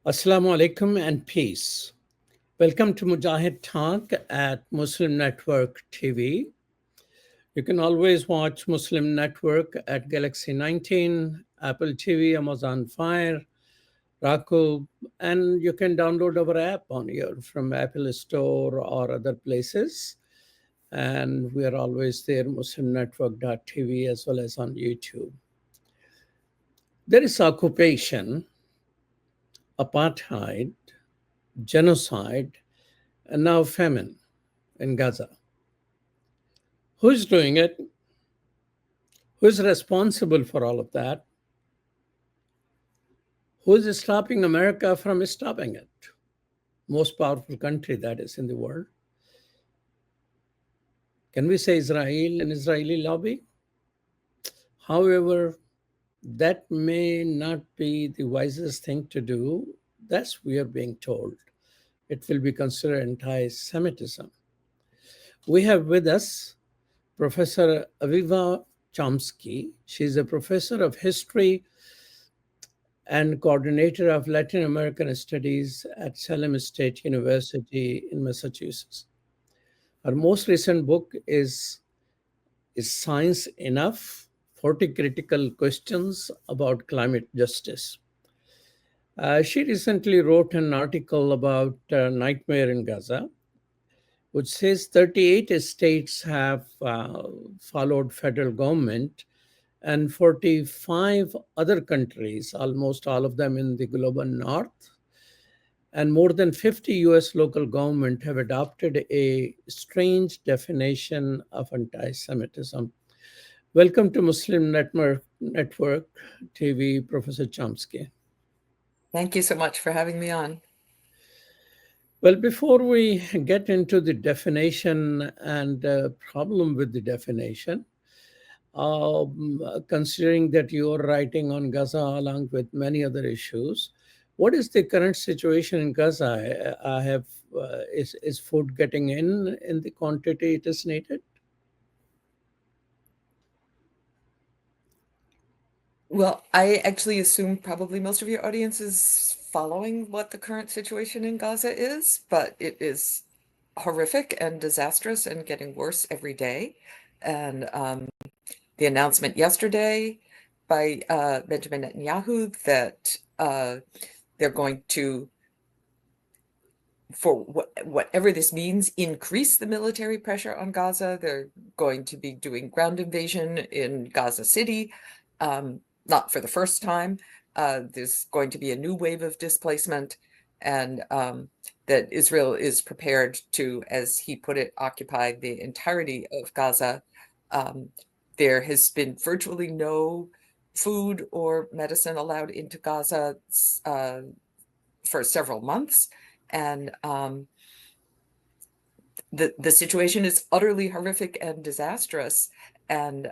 Assalamu alaikum and peace. Welcome to Mujahid Talk at Muslim Network TV. You can always watch Muslim Network at Galaxy 19, Apple TV, Amazon Fire, Roku, and you can download our app on your from Apple Store or other places. And we are always there, muslimnetwork.tv, as well as on YouTube. There is occupation, apartheid, genocide, and now famine in Gaza. Who's doing it? Who's responsible for all of that? Who's stopping America from stopping it? Most powerful country that is in the world. Can we say Israel and Israeli lobby? However, that may not be the wisest thing to do. That's we are being told. It will be considered anti-Semitism. We have with us Professor Aviva Chomsky. She's a professor of history and coordinator of Latin American Studies at Salem State University in Massachusetts. Her most recent book is Science Enough? 40 Critical Questions about Climate Justice. She recently wrote an article about Nightmare in Gaza, which says 38 states have followed federal government and 45 other countries, almost all of them in the global north, and more than 50 US local government have adopted a strange definition of anti-Semitism. Welcome to Muslim Network TV, Professor Chomsky. Thank you so much for having me on. Well, before we get into the definition and problem with the definition, considering that you are writing on Gaza along with many other issues, what is the current situation in Gaza? Is food getting in the quantity it is needed? Well, I actually assume probably most of your audience is following what the current situation in Gaza is, but it is horrific and disastrous and getting worse every day. And the announcement yesterday by Benjamin Netanyahu that they're going to, for whatever this means, increase the military pressure on Gaza. They're going to be doing ground invasion in Gaza City. Not for the first time. There's going to be a new wave of displacement, and that Israel is prepared to, as he put it, occupy the entirety of Gaza. There has been virtually no food or medicine allowed into Gaza for several months, and the situation is utterly horrific and disastrous. And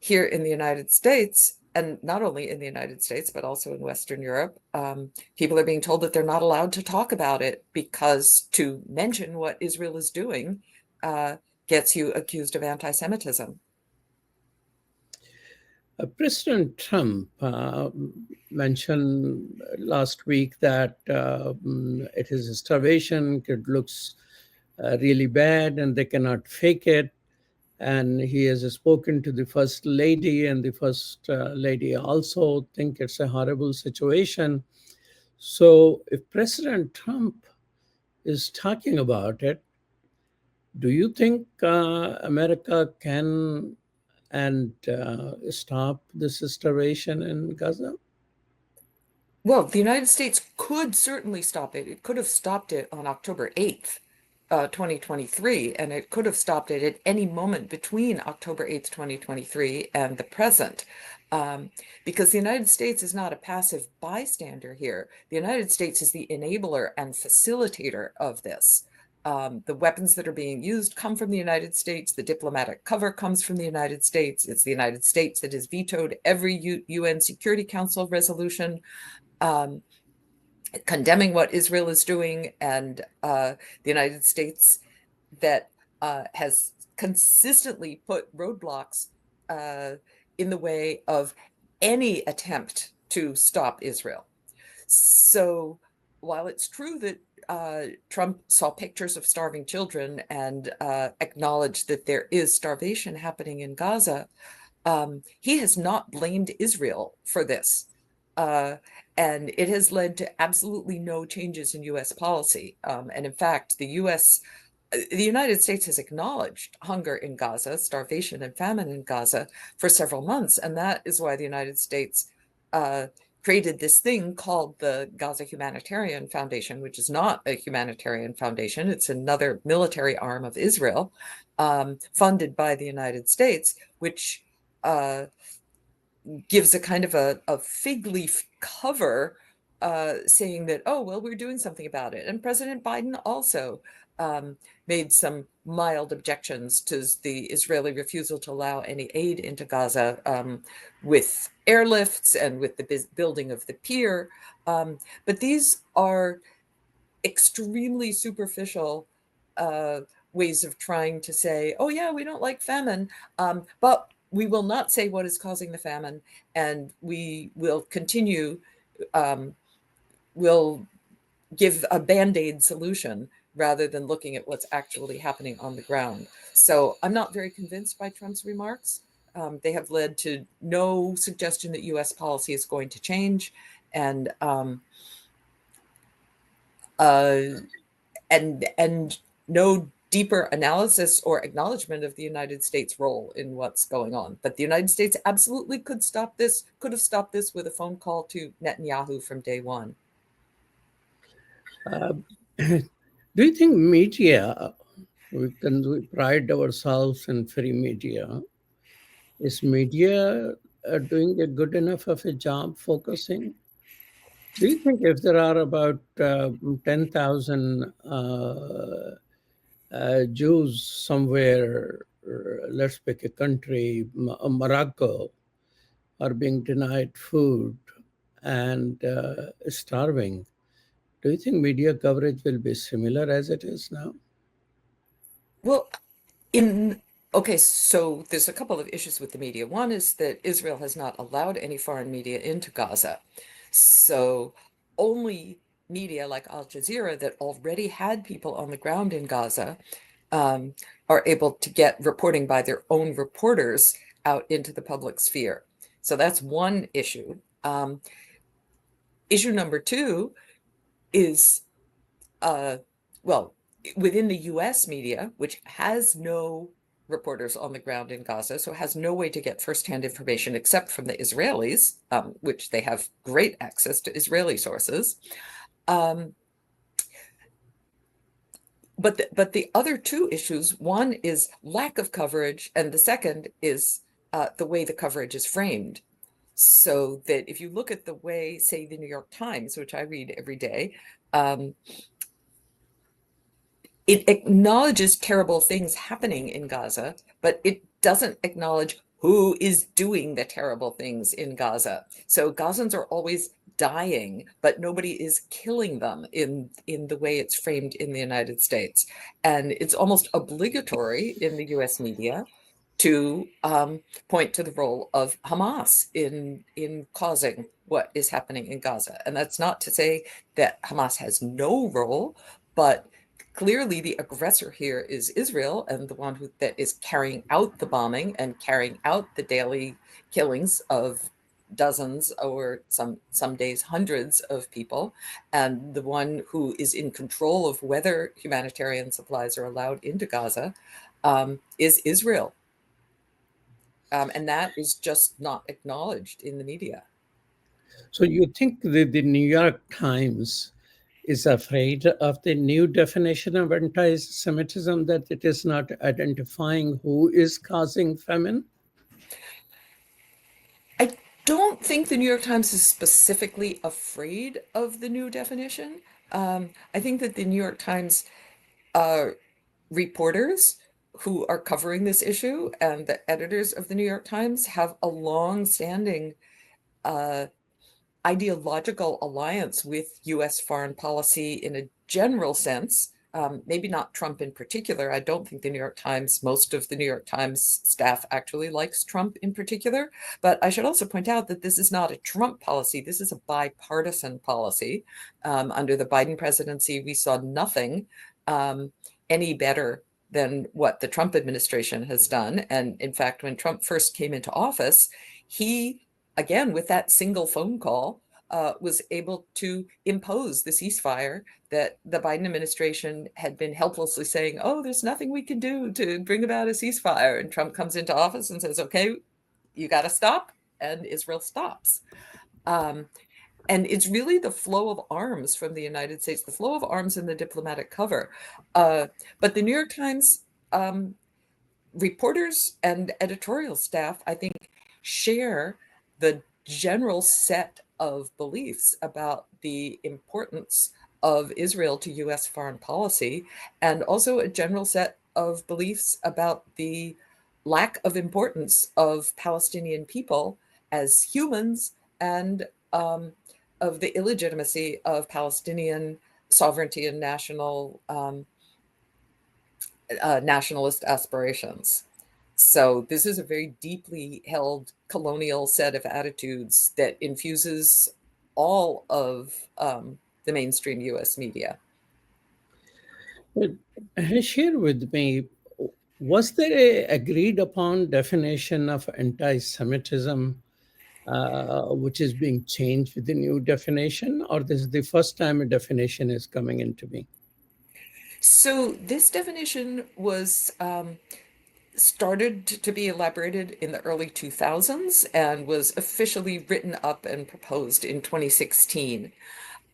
here in the United States, and not only in the United States, but also in Western Europe, people are being told that they're not allowed to talk about it because to mention what Israel is doing gets you accused of anti-Semitism. President Trump mentioned last week that it is a starvation, it looks really bad and they cannot fake it. And he has spoken to the First Lady, and the First Lady also think it's a horrible situation. So if President Trump is talking about it, do you think America can stop this starvation in Gaza? Well, the United States could certainly stop it. It could have stopped it on October 8th. 2023, and it could have stopped it at any moment between October 8th, 2023 and the present, because the United States is not a passive bystander here. The United States is the enabler and facilitator of this. The weapons that are being used come from the United States. The diplomatic cover comes from the United States. It's the United States that has vetoed every UN Security Council resolution condemning what Israel is doing, and the United States that has consistently put roadblocks in the way of any attempt to stop Israel. So while it's true that Trump saw pictures of starving children and acknowledged that there is starvation happening in Gaza, he has not blamed Israel for this. And it has led to absolutely no changes in US policy. And in fact, the United States has acknowledged hunger in Gaza, starvation and famine in Gaza for several months. And that is why the United States created this thing called the Gaza Humanitarian Foundation, which is not a humanitarian foundation. It's another military arm of Israel, funded by the United States, which gives a kind of a fig leaf cover saying that, oh, well, we're doing something about it. And President Biden also made some mild objections to the Israeli refusal to allow any aid into Gaza with airlifts and with the building of the pier. But these are extremely superficial ways of trying to say, oh, yeah, we don't like famine, but we will not say what is causing the famine, and we will continue, we'll give a Band-Aid solution rather than looking at what's actually happening on the ground. So I'm not very convinced by Trump's remarks. They have led to no suggestion that US policy is going to change, and no deeper analysis or acknowledgement of the United States' role in what's going on. But the United States absolutely could have stopped this with a phone call to Netanyahu from day one. Do you think media, we pride ourselves in free media, is media doing a good enough of a job focusing? Do you think if there are about 10,000 Jews somewhere, let's pick a country, Morocco, are being denied food and starving, do you think media coverage will be similar as it is now? Well, okay, so there's a couple of issues with the media. One is that Israel has not allowed any foreign media into Gaza. So only media like Al Jazeera that already had people on the ground in Gaza are able to get reporting by their own reporters out into the public sphere. So that's one issue. Issue number two is, well, within the US media, which has no reporters on the ground in Gaza, so has no way to get firsthand information except from the Israelis, which they have great access to Israeli sources. But the other two issues, one is lack of coverage, and the second is the way the coverage is framed. So that if you look at the way, say, the New York Times, which I read every day, it acknowledges terrible things happening in Gaza, but it doesn't acknowledge who is doing the terrible things in Gaza. So Gazans are always dying, but nobody is killing them in the way it's framed in the United States. And it's almost obligatory in the US media to point to the role of Hamas in causing what is happening in Gaza. And that's not to say that Hamas has no role, but clearly the aggressor here is Israel, and the one that is carrying out the bombing and carrying out the daily killings of dozens or some days hundreds of people, and the one who is in control of whether humanitarian supplies are allowed into Gaza is Israel. And that is just not acknowledged in the media. So you think the New York Times is afraid of the new definition of anti-Semitism, that it is not identifying who is causing famine? I don't think the New York Times is specifically afraid of the new definition. I think that the New York Times reporters who are covering this issue and the editors of the New York Times have a long-standing ideological alliance with US foreign policy in a general sense. maybe not Trump in particular. I don't think the New York Times, most of the New York Times staff actually likes Trump in particular. But I should also point out that this is not a Trump policy. This is a bipartisan policy. Under the Biden presidency, we saw nothing any better than what the Trump administration has done. And in fact, when Trump first came into office, he, again, with that single phone call, was able to impose the ceasefire that the Biden administration had been helplessly saying, oh, there's nothing we can do to bring about a ceasefire. And Trump comes into office and says, okay, you got to stop. And Israel stops. And it's really the flow of arms from the United States, the flow of arms in the diplomatic cover. But the New York Times reporters and editorial staff, I think, share the general set of beliefs about the importance of Israel to U.S. foreign policy, and also a general set of beliefs about the lack of importance of Palestinian people as humans, and of the illegitimacy of Palestinian sovereignty and nationalist aspirations. So this is a very deeply held colonial set of attitudes that infuses all of the mainstream U.S. media. But share with me, was there a agreed upon definition of anti-Semitism which is being changed with the new definition, or this is the first time a definition is coming into being? So this definition was started to be elaborated in the early 2000s and was officially written up and proposed in 2016,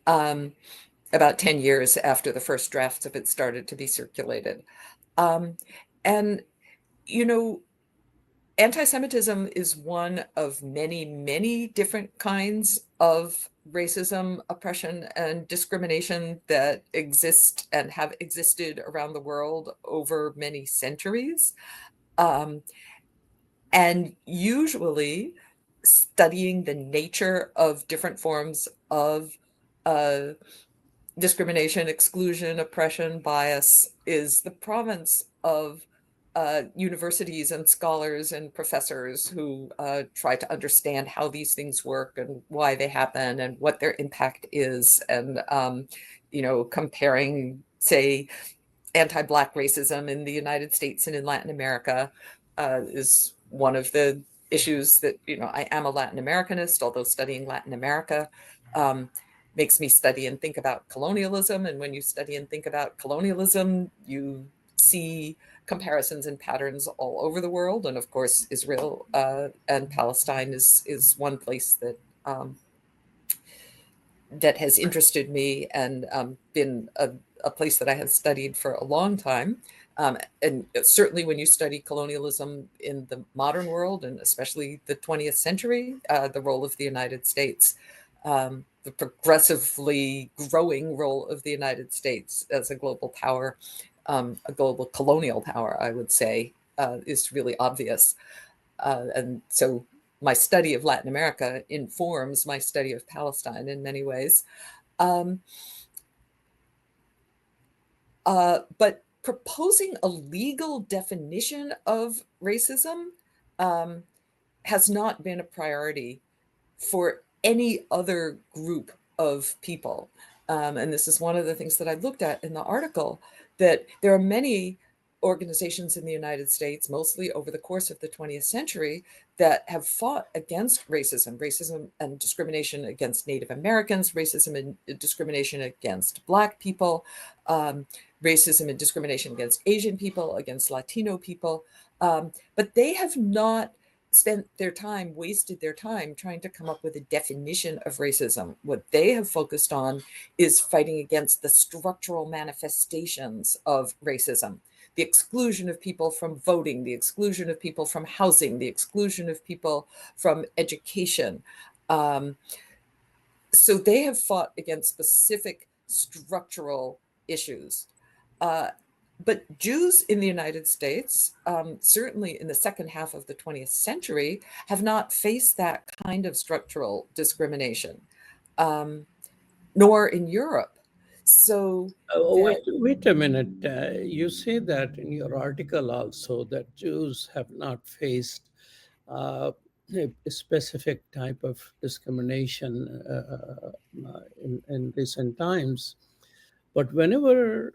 about 10 years after the first drafts of it started to be circulated. And, you know, anti-Semitism is one of many, many different kinds of racism, oppression, and discrimination that exist and have existed around the world over many centuries. And usually studying the nature of different forms of discrimination, exclusion, oppression, bias is the province of universities and scholars and professors who try to understand how these things work and why they happen and what their impact is. And, comparing, say, anti-Black racism in the United States and in Latin America is one of the issues that, I am a Latin Americanist, although studying Latin America makes me study and think about colonialism. And when you study and think about colonialism, you see comparisons and patterns all over the world. And of course, Israel and Palestine is one place that has interested me and been a place that I have studied for a long time. And certainly when you study colonialism in the modern world, and especially the 20th century, the role of the United States, the progressively growing role of the United States as a global power, a global colonial power, I would say, is really obvious. And so my study of Latin America informs my study of Palestine in many ways. But proposing a legal definition of racism has not been a priority for any other group of people. And this is one of the things that I looked at in the article, that there are many organizations in the United States, mostly over the course of the 20th century, that have fought against racism and discrimination against Native Americans, racism and discrimination against Black people, racism and discrimination against Asian people, against Latino people. But they have not wasted their time trying to come up with a definition of racism. What they have focused on is fighting against the structural manifestations of racism. The exclusion of people from voting, the exclusion of people from housing, the exclusion of people from education. So they have fought against specific structural issues. But Jews in the United States, certainly in the second half of the 20th century, have not faced that kind of structural discrimination, nor in Europe. So Wait a minute. You say that in your article also that Jews have not faced a specific type of discrimination in recent times. But whenever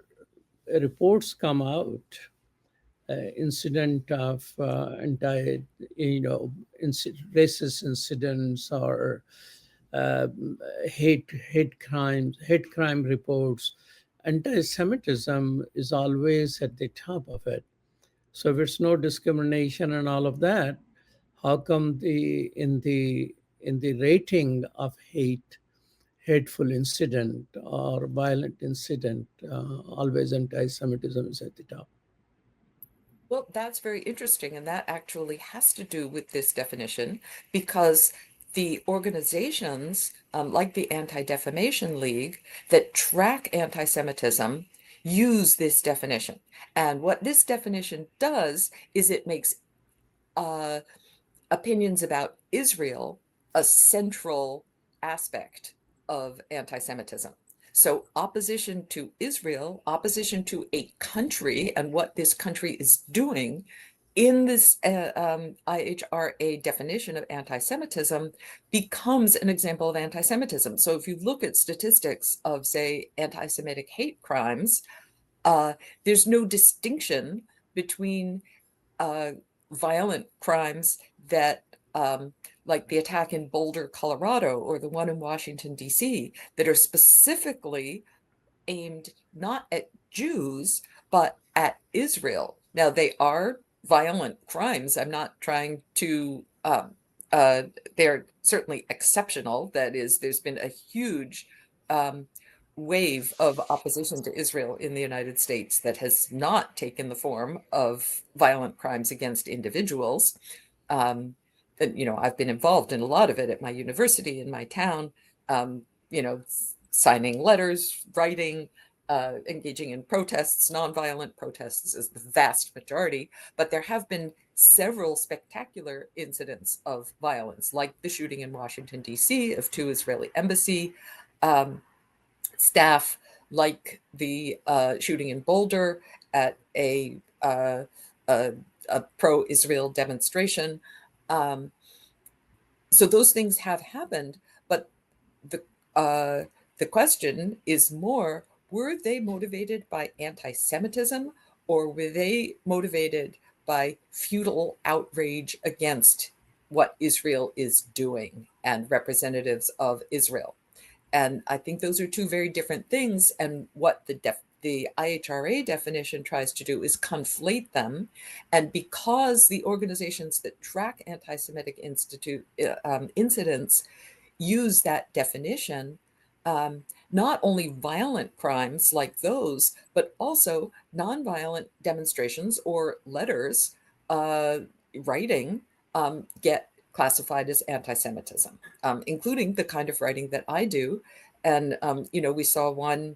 reports come out, incident of racist incidents or uh, hate crime reports, anti-Semitism is always at the top of it. So if it's no discrimination and all of that, how come the rating of hateful incident or violent incident, always anti-Semitism is at the top? well, that's very interesting, and that actually has to do with this definition because the organizations, like the Anti-Defamation League, that track anti-Semitism use this definition. And what this definition does is it makes opinions about Israel a central aspect of anti-Semitism. So opposition to Israel, opposition to a country and what this country is doing in this IHRA definition of anti-Semitism becomes an example of anti-Semitism. So if you look at statistics of, say, anti-Semitic hate crimes, there's no distinction between violent crimes that, like the attack in Boulder, Colorado, or the one in Washington, D.C., that are specifically aimed not at Jews, but at Israel. Now, they are violent crimes. I'm not trying to, they're certainly exceptional. That is, there's been a huge wave of opposition to Israel in the United States that has not taken the form of violent crimes against individuals. And, I've been involved in a lot of it at my university, in my town, signing letters, writing, engaging in protests. Nonviolent protests is the vast majority, but there have been several spectacular incidents of violence, like the shooting in Washington, D.C. of 2 Israeli embassy staff, like the shooting in Boulder at a pro-Israel demonstration. So those things have happened, but the question is more, were they motivated by anti-Semitism, or were they motivated by futile outrage against what Israel is doing and representatives of Israel? And I think those are two very different things. And what the IHRA definition tries to do is conflate them. And because the organizations that track anti-Semitic incidents use that definition, not only violent crimes like those, but also nonviolent demonstrations or letters, writing, get classified as anti-Semitism, including the kind of writing that I do. And, we saw one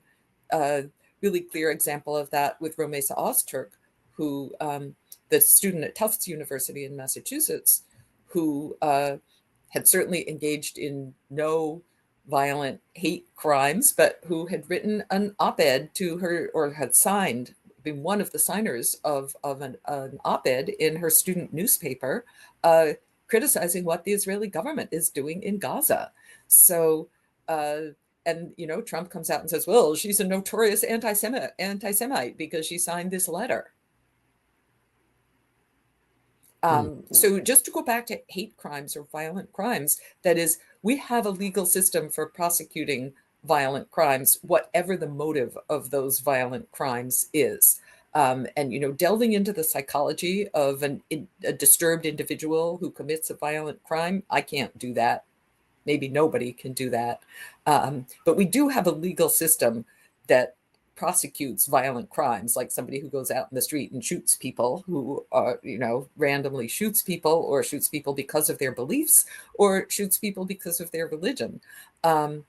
really clear example of that with Romesa Ozturk, who, the student at Tufts University in Massachusetts, who had certainly engaged in no violent hate crimes, but who had written an op-ed to her, or had signed, been one of the signers of an op-ed in her student newspaper, criticizing what the Israeli government is doing in Gaza. So, and Trump comes out and says, well, she's a notorious anti-Semite because she signed this letter. So just to go back to hate crimes or violent crimes, that is, we have a legal system for prosecuting violent crimes, whatever the motive of those violent crimes is. And, delving into the psychology of a disturbed individual who commits a violent crime, I can't do that. Maybe nobody can do that. But we do have a legal system that prosecutes violent crimes, like somebody who goes out in the street and shoots people, who are, randomly shoots people, or shoots people because of their beliefs, or shoots people because of their religion. But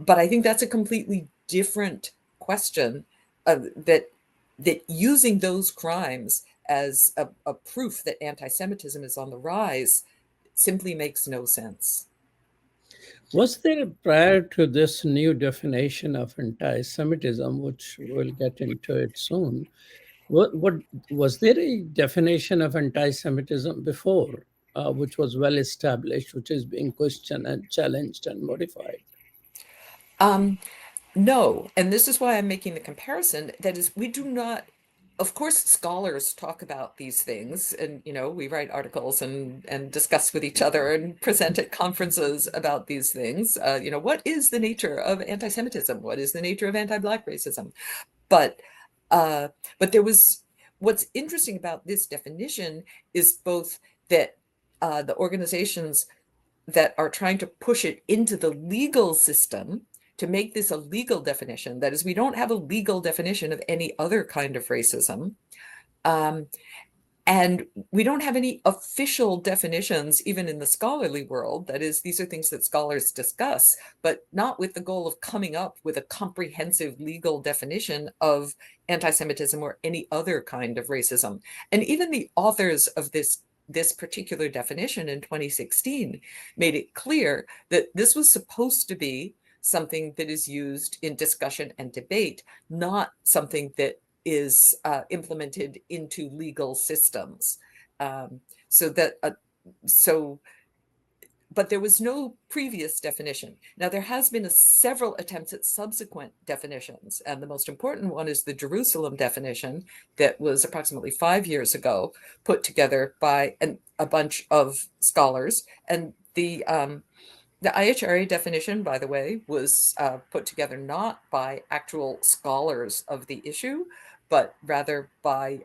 I think that's a completely different question, that using those crimes as a proof that anti-Semitism is on the rise simply makes no sense. Was there, prior to this new definition of anti Semitism, which we'll get into it soon, what was there a definition of anti Semitism before, which was well established, which is being questioned and challenged and modified? Um, no, and this is why I'm making the comparison. That is, we do not, of course, scholars talk about these things, and we write articles and discuss with each other and present at conferences about these things. What is the nature of anti-Semitism? What is the nature of anti-Black racism? But uh, but there was what's interesting about this definition is both that the organizations that are trying to push it into the legal system to make this a legal definition. That is, we don't have a legal definition of any other kind of racism. Um, and we don't have any official definitions, even in the scholarly world. That is, these are things that scholars discuss, but not with the goal of coming up with a comprehensive legal definition of anti-Semitism or any other kind of racism. And even the authors of this particular definition in 2016 made it clear that this was supposed to be something that is used in discussion and debate, not something that is implemented into legal systems. So that but there was no previous definition. Now, there has been several attempts at subsequent definitions, and the most important one is the Jerusalem definition that was approximately 5 years ago, put together by a bunch of scholars. And the IHRA definition, by the way, was put together not by actual scholars of the issue, but rather by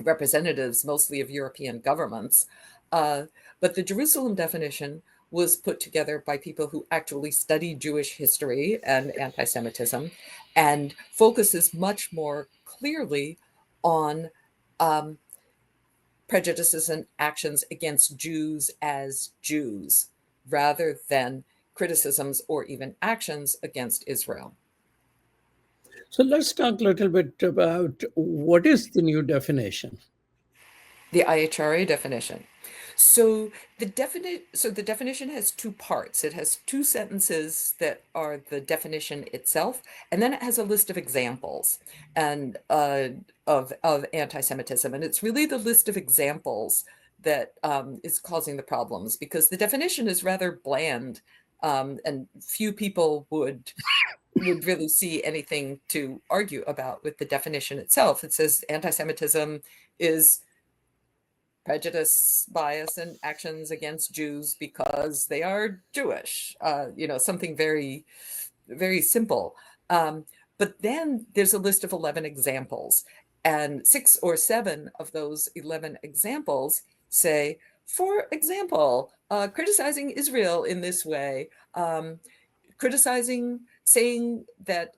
representatives, mostly of European governments. But the Jerusalem definition was put together by people who actually study Jewish history and anti-Semitism, and focuses much more clearly on prejudices and actions against Jews as Jews, rather than criticisms or even actions against Israel. So let's talk a little bit about what is the new definition. The IHRA definition. So the definition has two parts. It has two sentences that are the definition itself, and then it has a list of examples and of anti-Semitism. And it's really the list of examples that is causing the problems, because the definition is rather bland, and few people would really see anything to argue about with the definition itself. It says anti-Semitism is prejudice, bias, and actions against Jews because they are Jewish. Something very, very simple. But then there's a list of 11 examples, and 6 or 7 of those 11 examples say, for example, criticizing Israel in this way, saying that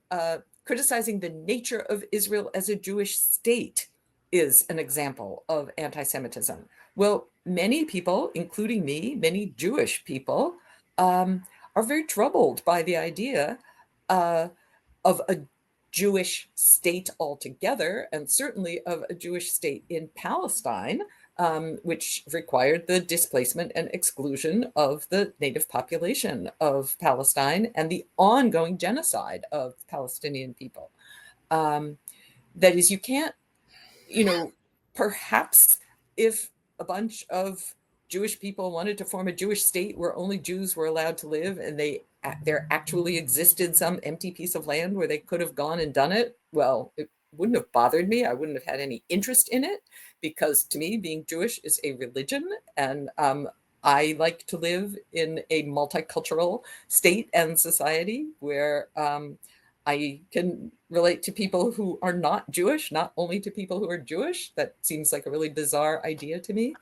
criticizing the nature of Israel as a Jewish state is an example of anti-Semitism. Well, many people, including me, many Jewish people, are very troubled by the idea of a Jewish state altogether, and certainly of a Jewish state in Palestine, which required the displacement and exclusion of the native population of Palestine and the ongoing genocide of Palestinian people. That is, you can't, perhaps if a bunch of Jewish people wanted to form a Jewish state where only Jews were allowed to live, and there actually existed some empty piece of land where they could have gone and done it, well, it wouldn't have bothered me. I wouldn't have had any interest in it, because to me, being Jewish is a religion, and I like to live in a multicultural state and society where I can relate to people who are not Jewish, not only to people who are Jewish. That seems like a really bizarre idea to me.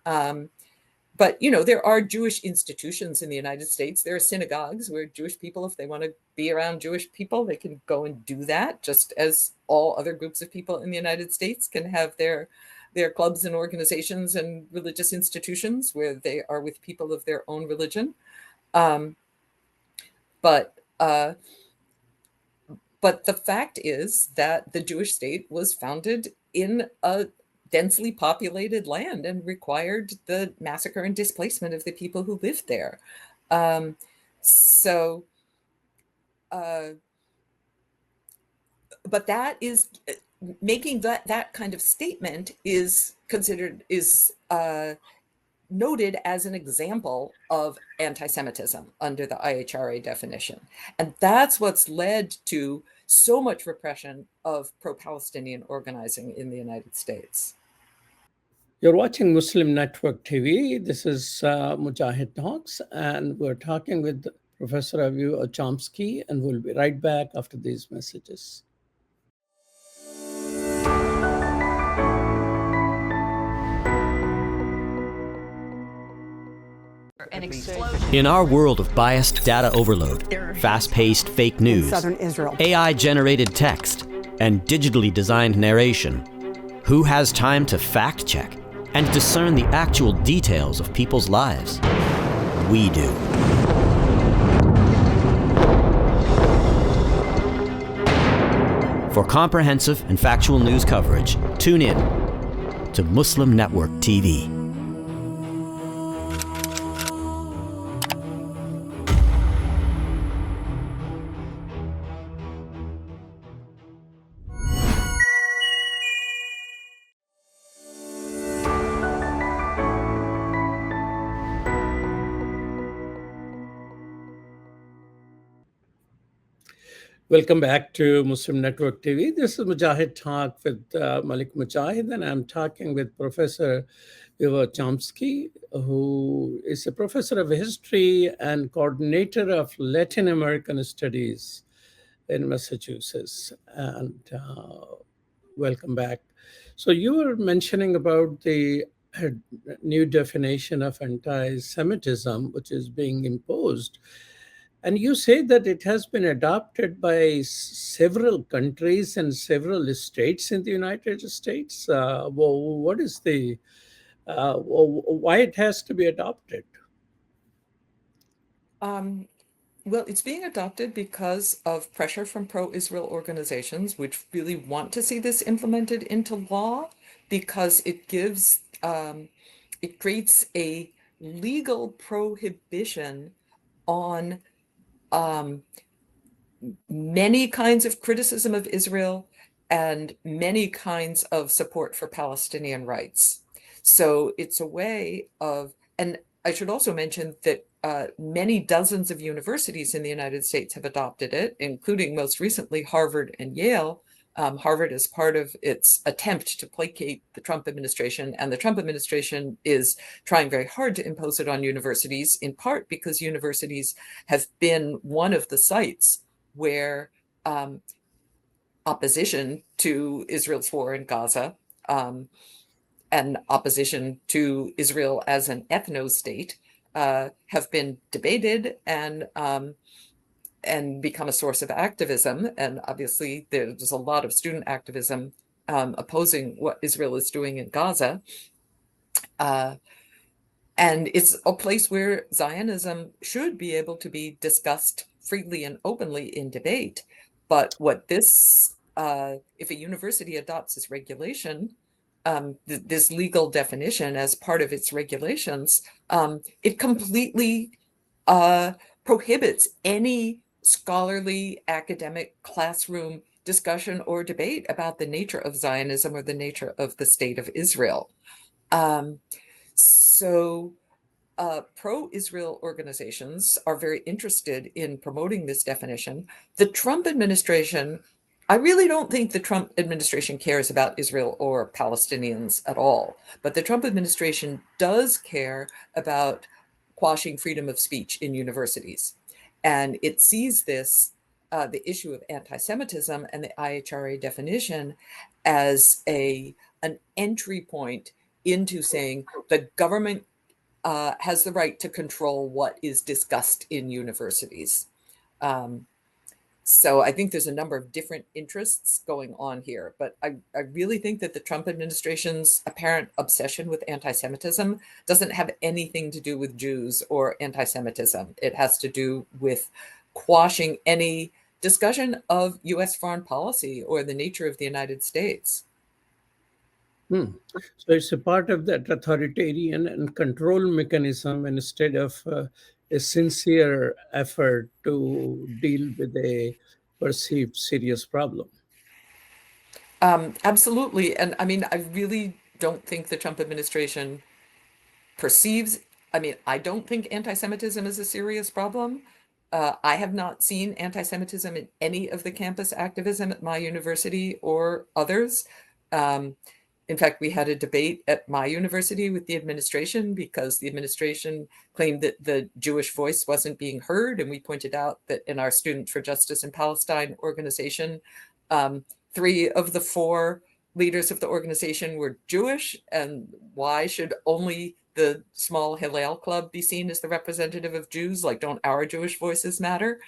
But, there are Jewish institutions in the United States. There are synagogues where Jewish people, if they want to be around Jewish people, they can go and do that, just as all other groups of people in the United States can have their clubs and organizations and religious institutions where they are with people of their own religion. But the fact is that the Jewish state was founded in a densely populated land and required the massacre and displacement of the people who lived there. So, but that is making that kind of statement is considered noted as an example of anti-Semitism under the IHRA definition. And that's what's led to so much repression of pro-Palestinian organizing in the United States. You're watching Muslim Network TV. This is Mujahid Talks, and we're talking with Professor Aviva Chomsky, and we'll be right back after these messages. In our world of biased data overload, fast-paced fake news, AI-generated text, and digitally designed narration, who has time to fact-check and discern the actual details of people's lives? We do. For comprehensive and factual news coverage, tune in to Muslim Network TV. Welcome back to Muslim Network TV. This is Mujahid Talk with Malik Mujahid, and I'm talking with Professor Aviva Chomsky, who is a professor of history and coordinator of Latin American studies in Massachusetts. And welcome back. So you were mentioning about the new definition of anti-Semitism, which is being imposed. And you say that it has been adopted by several countries and several states in the United States. What is why it has to be adopted? Well, it's being adopted because of pressure from pro-Israel organizations, which really want to see this implemented into law, because it gives, it creates a legal prohibition on many kinds of criticism of Israel and many kinds of support for Palestinian rights. So it's a way of, and I should also mention that many dozens of universities in the United States have adopted it, including most recently Harvard and Yale. Harvard is part of its attempt to placate the Trump administration, and the Trump administration is trying very hard to impose it on universities, in part because universities have been one of the sites where opposition to Israel's war in Gaza and opposition to Israel as an ethno-state have been debated and become a source of activism. And obviously there's a lot of student activism opposing what Israel is doing in Gaza. And it's a place where Zionism should be able to be discussed freely and openly in debate. But what this, if a university adopts this regulation, this legal definition as part of its regulations, it completely prohibits any scholarly academic classroom discussion or debate about the nature of Zionism or the nature of the state of Israel. So pro-Israel organizations are very interested in promoting this definition. The Trump administration, I really don't think the Trump administration cares about Israel or Palestinians at all, but the Trump administration does care about quashing freedom of speech in universities. And it sees this, the issue of anti-Semitism and the IHRA definition as an entry point into saying the government has the right to control what is discussed in universities. So I think there's a number of different interests going on here, but I really think that the Trump administration's apparent obsession with anti-Semitism doesn't have anything to do with Jews or anti-Semitism. It has to do with quashing any discussion of US foreign policy or the nature of the United States. So it's a part of that authoritarian and control mechanism instead of a sincere effort to deal with a perceived serious problem. Absolutely. And I mean, I really don't think the Trump administration perceives, I mean, I don't think anti-Semitism is a serious problem. I have not seen anti-Semitism in any of the campus activism at my university or others. In fact, we had a debate at my university with the administration because the administration claimed that the Jewish voice wasn't being heard. And we pointed out that in our Students for Justice in Palestine organization, 3 of the 4 leaders of the organization were Jewish. And why should only the small Hillel Club be seen as the representative of Jews? Like, don't our Jewish voices matter?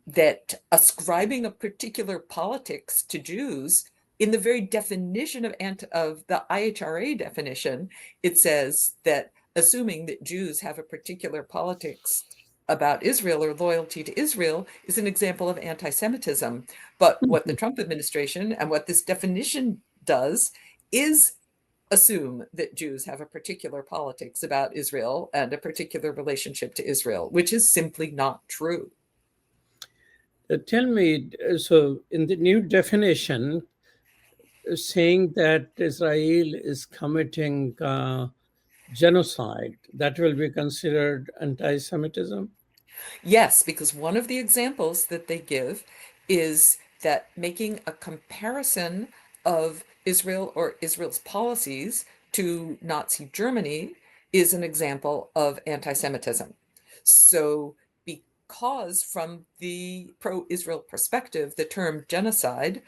That ascribing a particular politics to Jews, in the very definition of the IHRA definition, it says that assuming that Jews have a particular politics about Israel or loyalty to Israel is an example of anti-Semitism. But what the Trump administration and what this definition does is assume that Jews have a particular politics about Israel and a particular relationship to Israel, which is simply not true. Tell me, so in the new definition, saying that Israel is committing genocide, that will be considered anti-Semitism? Yes, because one of the examples that they give is that making a comparison of Israel or Israel's policies to Nazi Germany is an example of anti-Semitism. So because from the pro-Israel perspective, the term genocide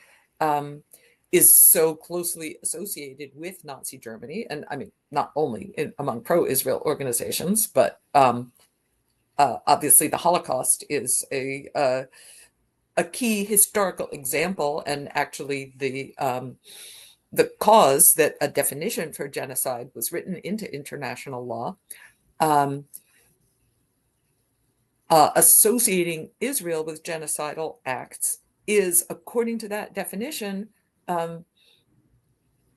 is so closely associated with Nazi Germany, and I mean, not only among pro-Israel organizations, but obviously the Holocaust is a key historical example, and actually the cause that a definition for genocide was written into international law. Associating Israel with genocidal acts is, according to that definition, an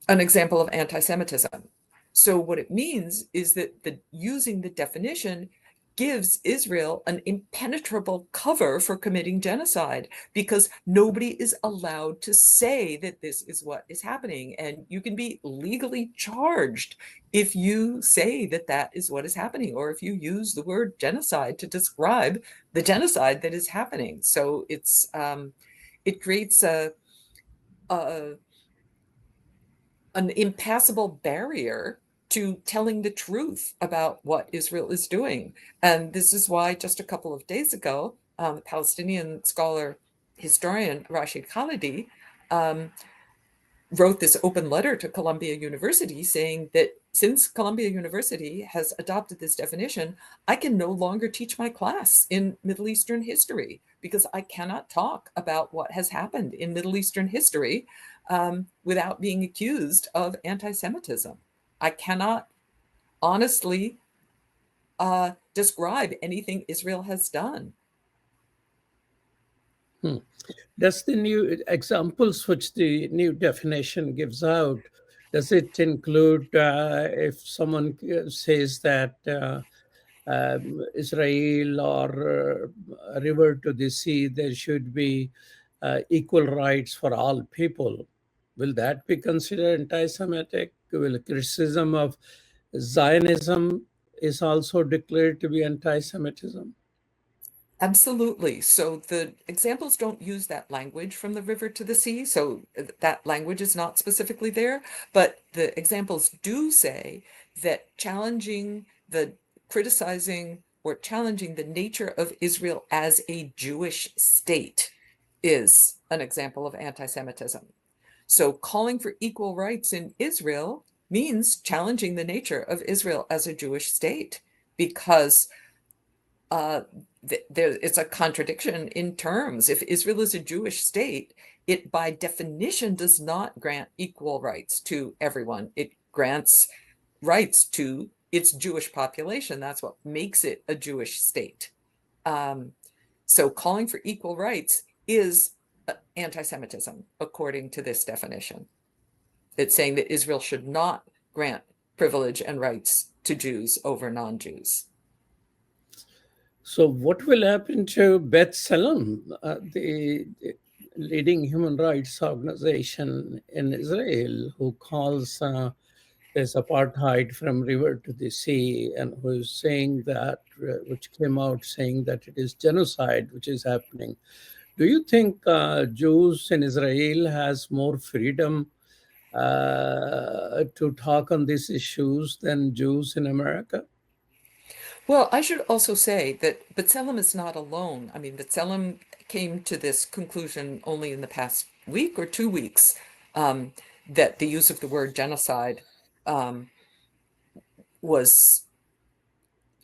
example of anti-Semitism. So what it means is that using the definition gives Israel an impenetrable cover for committing genocide, because nobody is allowed to say that this is what is happening. And you can be legally charged if you say that that is what is happening, or if you use the word genocide to describe the genocide that is happening. So it's it creates an impassable barrier to telling the truth about what Israel is doing. And this is why just a couple of days ago, the Palestinian scholar, historian Rashid Khalidi wrote this open letter to Columbia University saying that since Columbia University has adopted this definition, I can no longer teach my class in Middle Eastern history because I cannot talk about what has happened in Middle Eastern history without being accused of anti-Semitism. I cannot honestly describe anything Israel has done. Does the new examples which the new definition gives out, does it include if someone says that Israel or a river to the sea, there should be equal rights for all people? Will that be considered anti-Semitic? Will criticism of Zionism is also declared to be anti-Semitism? Absolutely. So the examples don't use that language from the river to the sea. So that language is not specifically there. But the examples do say that criticizing or challenging the nature of Israel as a Jewish state is an example of anti-Semitism. So calling for equal rights in Israel means challenging the nature of Israel as a Jewish state, because it's a contradiction in terms. If Israel is a Jewish state, it by definition does not grant equal rights to everyone. It grants rights to its Jewish population. That's what makes it a Jewish state. So calling for equal rights is anti-Semitism, according to this definition. It's saying that Israel should not grant privilege and rights to Jews over non-Jews. So, what will happen to Beth Salem, the leading human rights organization in Israel, who calls this apartheid from river to the sea, and who is saying that, which came out saying that it is genocide which is happening? Do you think Jews in Israel has more freedom to talk on these issues than Jews in America? Well, I should also say that B'Tselem is not alone. I mean, B'Tselem came to this conclusion only in the past week or 2 weeks, that the use of the word genocide was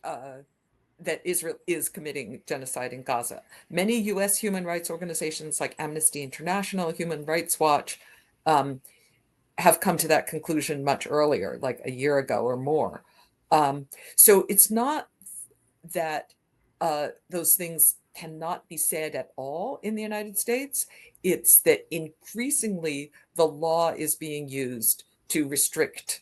that Israel is committing genocide in Gaza. Many U.S. human rights organizations like Amnesty International, Human Rights Watch, have come to that conclusion much earlier, like a year ago or more. So it's not that those things cannot be said at all in the United States. It's that increasingly the law is being used to restrict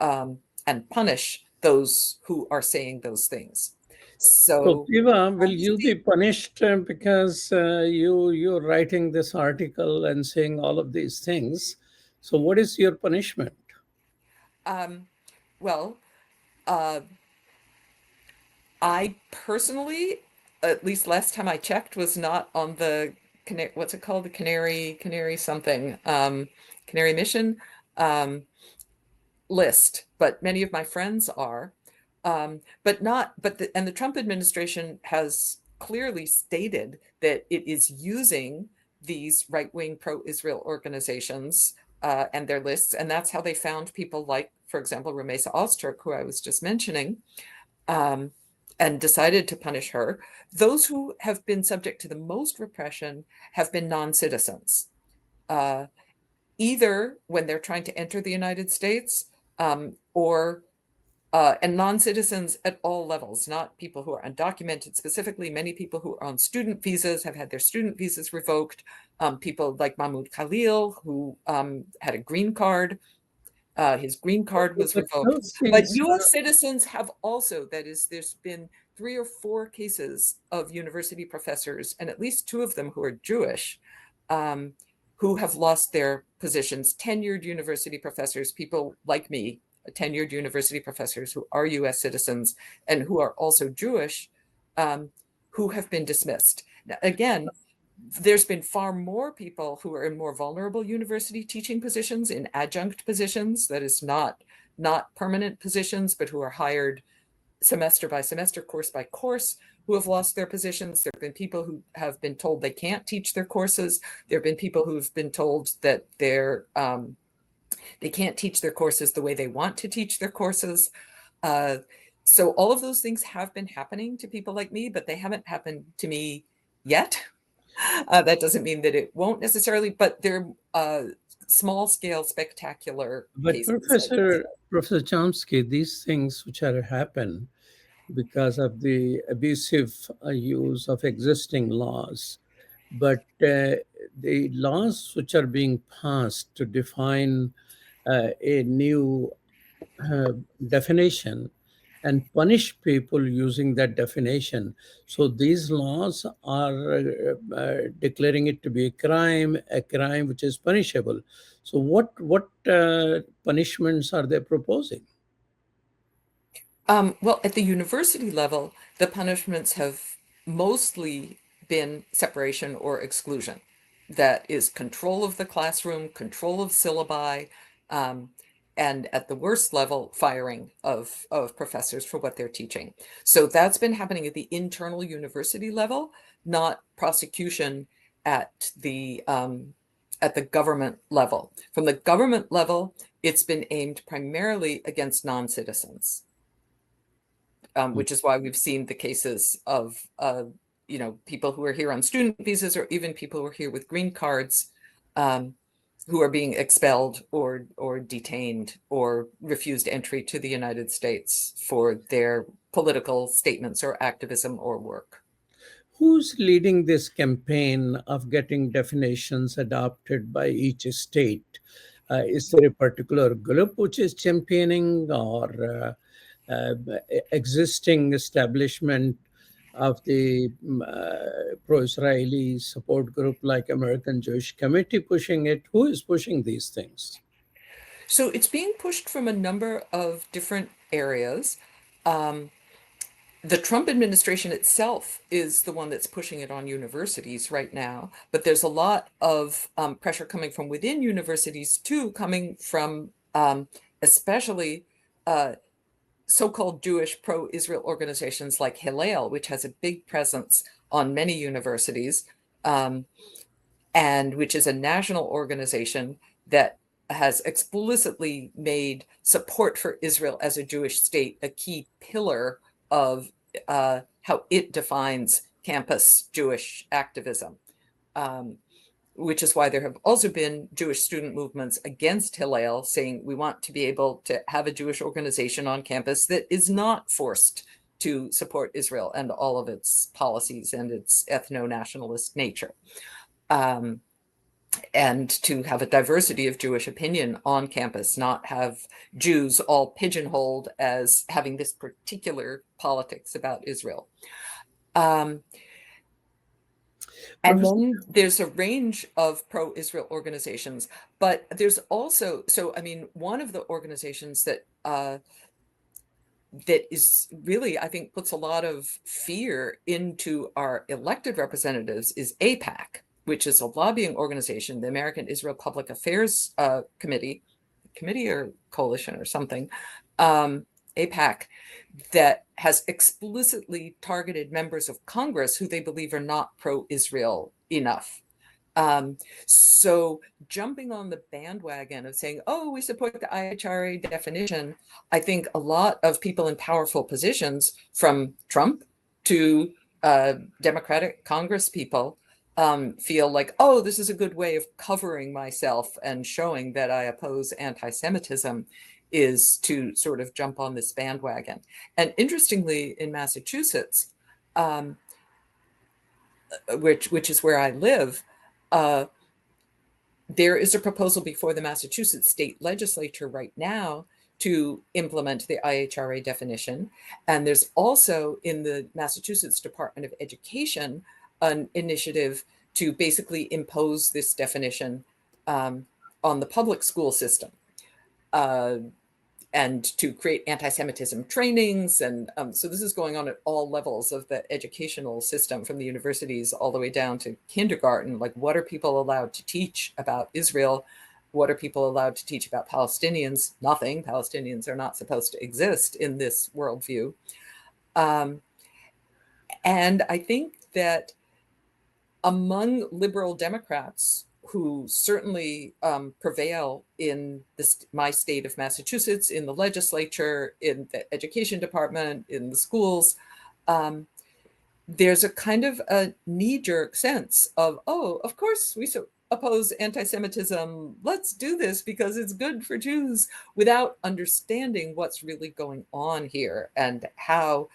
and punish those who are saying those things. So, So Eva, will you be punished because you're writing this article and saying all of these things? So, what is your punishment? well, I personally, at least last time I checked, was not on the what's it called? The Canary something, Canary Mission list, but many of my friends are. But the Trump administration has clearly stated that it is using these right-wing pro-Israel organizations and their lists, and that's how they found people like, for example, Rumeysa Ozturk, who I was just mentioning, and decided to punish her. Those who have been subject to the most repression have been non-citizens, either when they're trying to enter the United States or and non-citizens at all levels, not people who are undocumented specifically. Many people who are on student visas have had their student visas revoked. People like Mahmoud Khalil, who had a green card, his green card was revoked. But US citizens have also, that is, there's been 3 or 4 cases of university professors, and at least 2 of them who are Jewish, who have lost their positions. Tenured university professors, people like me, tenured university professors who are US citizens and who are also Jewish, who have been dismissed. Now, again, there's been far more people who are in more vulnerable university teaching positions, in adjunct positions, that is not permanent positions, but who are hired semester by semester, course by course, who have lost their positions. There have been people who have been told they can't teach their courses. There have been people who've been told that they can't teach their courses the way they want to teach their courses. So all of those things have been happening to people like me, but they haven't happened to me yet. That doesn't mean that it won't necessarily, but they're small scale, spectacular cases. Professor Chomsky, these things which are happen because of the abusive use of existing laws, but the laws which are being passed to define a new definition and punish people using that definition. So these laws are declaring it to be a crime which is punishable. So what punishments are they proposing? Well, at the university level, the punishments have mostly been separation or exclusion. That is control of the classroom, control of syllabi, and at the worst level, firing of professors for what they're teaching. So that's been happening at the internal university level, not prosecution at the government level. From the government level, it's been aimed primarily against non-citizens, which is why we've seen the cases of people who are here on student visas, or even people who are here with green cards, who are being expelled or detained or refused entry to the United States for their political statements or activism or work. Who's leading this campaign of getting definitions adopted by each state? Is there a particular group which is championing, or uh, existing establishment of the pro-Israeli support group like American Jewish Committee pushing it? Who is pushing these things? So it's being pushed from a number of different areas. The Trump administration itself is the one that's pushing it on universities right now, but there's a lot of pressure coming from within universities too, coming from especially so-called Jewish pro-Israel organizations like Hillel, which has a big presence on many universities, and which is a national organization that has explicitly made support for Israel as a Jewish state a key pillar of how it defines campus Jewish activism, which is why there have also been Jewish student movements against Hillel, saying we want to be able to have a Jewish organization on campus that is not forced to support Israel and all of its policies and its ethno-nationalist nature. And to have a diversity of Jewish opinion on campus, not have Jews all pigeonholed as having this particular politics about Israel. And then there's a range of pro-Israel organizations, but there's also, so I mean, one of the organizations that that is really, I think, puts a lot of fear into our elected representatives is AIPAC, which is a lobbying organization, the American Israel Public Affairs Committee or coalition or something, AIPAC, that has explicitly targeted members of Congress who they believe are not pro-Israel enough. So jumping on the bandwagon of saying, oh, we support the IHRA definition, I think a lot of people in powerful positions, from Trump to Democratic Congress people, feel like, oh, this is a good way of covering myself and showing that I oppose anti-Semitism, is to sort of jump on this bandwagon. And interestingly, in Massachusetts, which is where I live, there is a proposal before the Massachusetts state legislature right now to implement the IHRA definition. And there's also in the Massachusetts Department of Education an initiative to basically impose this definition on the public school system, and to create anti-Semitism trainings. And so this is going on at all levels of the educational system, from the universities all the way down to kindergarten. Like, what are people allowed to teach about Israel? What are people allowed to teach about Palestinians? Nothing. Palestinians are not supposed to exist in this worldview. And I think that among liberal Democrats, who certainly prevail in my state of Massachusetts, in the legislature, in the education department, in the schools, there's a kind of a knee-jerk sense of, oh, of course we oppose anti-Semitism, let's do this because it's good for Jews, without understanding what's really going on here and how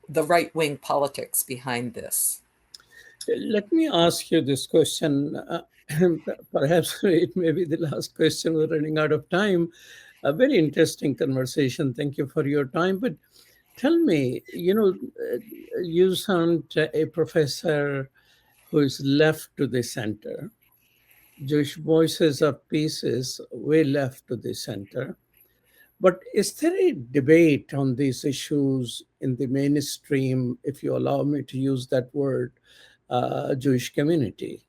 the right-wing politics behind this. Let me ask you this question. Perhaps it may be the last question. We're running out of time. A very interesting conversation. Thank you for your time. But tell me, you sound a professor who is left to the center. Jewish Voices of Peace is way left to the center. But is there a debate on these issues in the mainstream, if you allow me to use that word, Jewish community?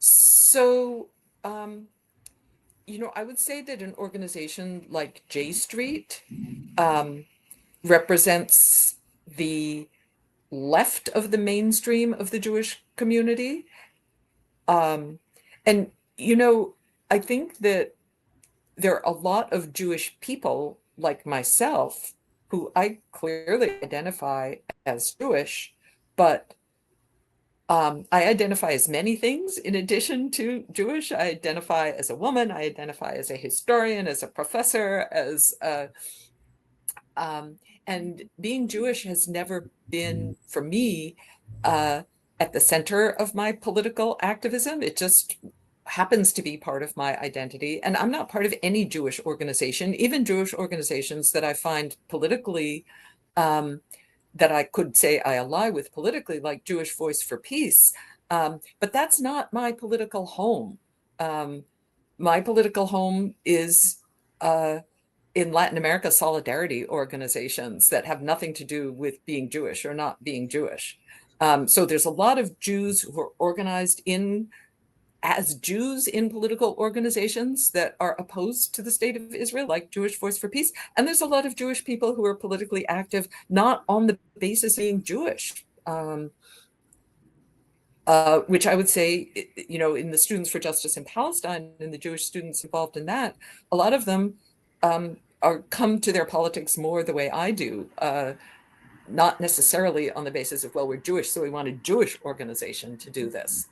So, I would say that an organization like J Street represents the left of the mainstream of the Jewish community. And, I think that there are a lot of Jewish people like myself who I clearly identify as Jewish, but I identify as many things in addition to Jewish. I identify as a woman, I identify as a historian, as a professor, and being Jewish has never been, for me, at the center of my political activism. It just happens to be part of my identity. And I'm not part of any Jewish organization, even Jewish organizations that I find politically, that I could say I ally with politically, like Jewish Voice for Peace. But that's not my political home. My political home is in Latin America solidarity organizations that have nothing to do with being Jewish or not being Jewish. So there's a lot of Jews who are organized as Jews in political organizations that are opposed to the state of Israel, like Jewish Voice for Peace. And there's a lot of Jewish people who are politically active, not on the basis of being Jewish, which I would say, in the Students for Justice in Palestine and the Jewish students involved in that, a lot of them come to their politics more the way I do, not necessarily on the basis of, well, we're Jewish, so we want a Jewish organization to do this.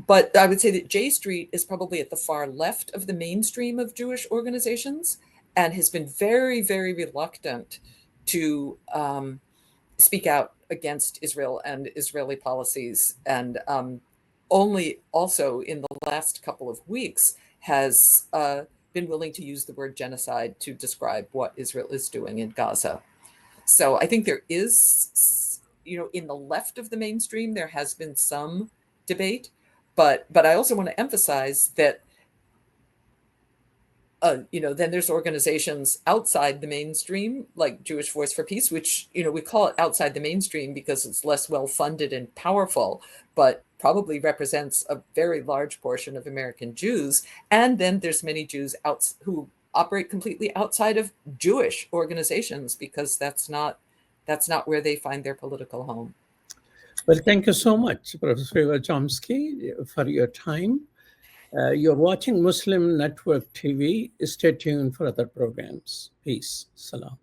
But I would say that J Street is probably at the far left of the mainstream of Jewish organizations and has been very, very reluctant to speak out against Israel and Israeli policies. And only also in the last couple of weeks has been willing to use the word genocide to describe what Israel is doing in Gaza. So I think there is, in the left of the mainstream, there has been some debate. But I also want to emphasize that, then there's organizations outside the mainstream, like Jewish Voice for Peace, which, we call it outside the mainstream because it's less well-funded and powerful, but probably represents a very large portion of American Jews. And then there's many Jews who operate completely outside of Jewish organizations because that's not where they find their political home. Well, thank you so much, Professor Aviva Chomsky, for your time. You're watching Muslim Network TV. Stay tuned for other programs. Peace. Salam.